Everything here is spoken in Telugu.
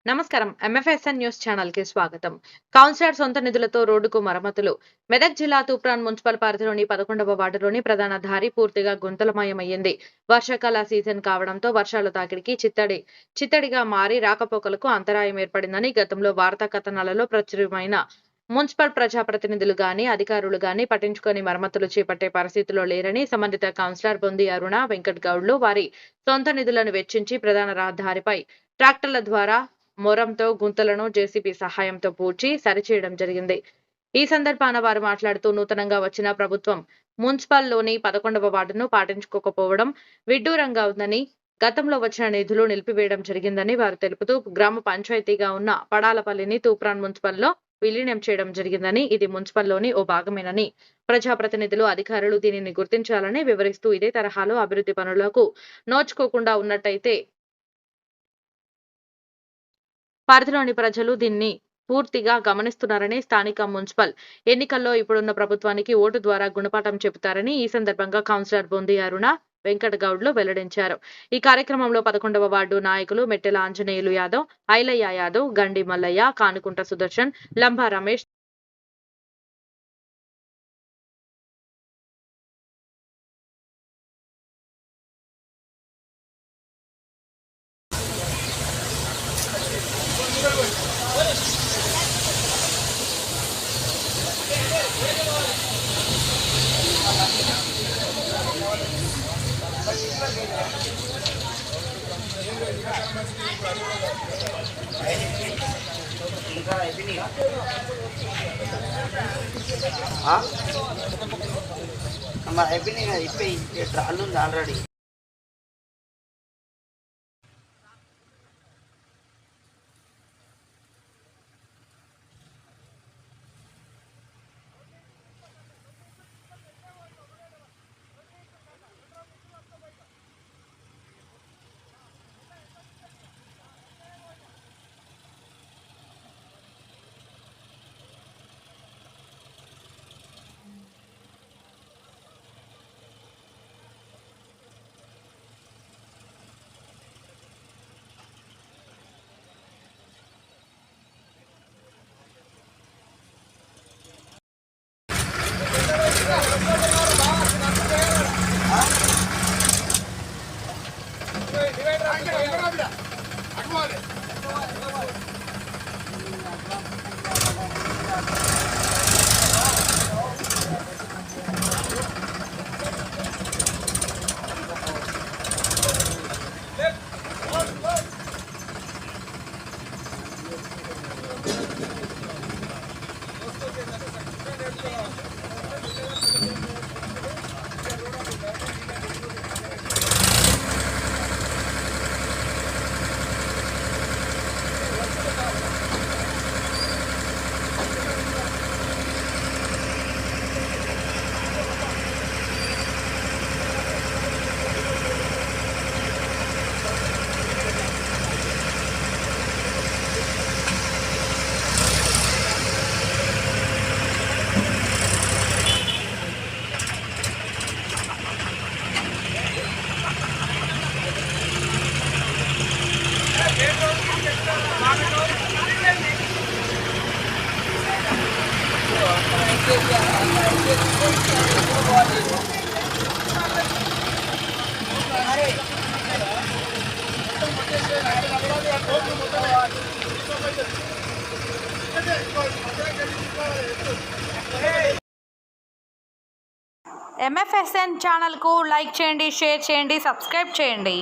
నమస్కారం. ఎంఎఫ్ఎస్ఎన్ న్యూస్ ఛానల్ కి స్వాగతం. కౌన్సిలర్ సొంత నిధులతో రోడ్డుకు మరమ్మతులు. మెదక్ జిల్లా తూప్రాన్ మున్సిపల్ పరిధిలోని 11వ వార్డులోని ప్రధాన దారి పూర్తిగా గుంతలమయమయ్యింది. వర్షాకాల సీజన్ కావడంతో వర్షాల తాకిడికి చిత్తడిగా మారి రాకపోకలకు అంతరాయం ఏర్పడిందని గతంలో వార్తా కథనాలలో ప్రచురమైన మున్సిపల్ ప్రజాప్రతినిధులు గాని అధికారులు గాని పట్టించుకొని మరమ్మతులు చేపట్టే పరిస్థితిలో లేరని సంబంధిత కౌన్సిలర్ బొంది అరుణ వెంకట్ గౌడ్లు వారి సొంత నిధులను వెచ్చించి ప్రధాన రహదారిపై ట్రాక్టర్ల ద్వారా మొరంతో గుంతలను జేసీబీ సహాయంతో పూడ్చి సరిచేయడం జరిగింది. ఈ సందర్భాన వారు మాట్లాడుతూ నూతనంగా వచ్చిన ప్రభుత్వం మున్సిపల్లోని 11వ వార్డును పాటించుకోకపోవడం విడ్డూరంగా ఉందని, గతంలో వచ్చిన నిధులు నిలిపివేయడం జరిగిందని వారు తెలుపుతూ గ్రామ పంచాయతీగా ఉన్న పడాలపల్లిని తూప్రాన్ మున్సిపల్లో విలీనం చేయడం జరిగిందని, ఇది మున్సిపల్లోని ఓ భాగమేనని ప్రజాప్రతినిధులు అధికారులు దీనిని గుర్తించాలని వివరిస్తూ ఇదే తరహాలో అభివృద్ధి పనులకు నోచుకోకుండా ఉన్నట్టయితే పరిధిలోని ప్రజలు దీన్ని పూర్తిగా గమనిస్తున్నారని, స్థానిక మున్సిపల్ ఎన్నికల్లో ఇప్పుడున్న ప్రభుత్వానికి ఓటు ద్వారా గుణపాఠం చెబుతారని ఈ సందర్భంగా కౌన్సిలర్ బొంది అరుణ వెంకట్ గౌడ్లు వెల్లడించారు. ఈ కార్యక్రమంలో 11వ వార్డు నాయకులు మెట్టెల ఆంజనేయులు యాదవ్, ఐలయ్య యాదవ్, గండి మల్లయ్య, కానుకుంట సుదర్శన్, లంబా రమేష్ हमारा हैप्पी नहीं है इस पे ट्रालू ऑलरेडी ఎంఎఫ్ఎస్ఎన్ ఛానల్కు లైక్ చేయండి, షేర్ చేయండి, సబ్స్క్రైబ్ చేయండి.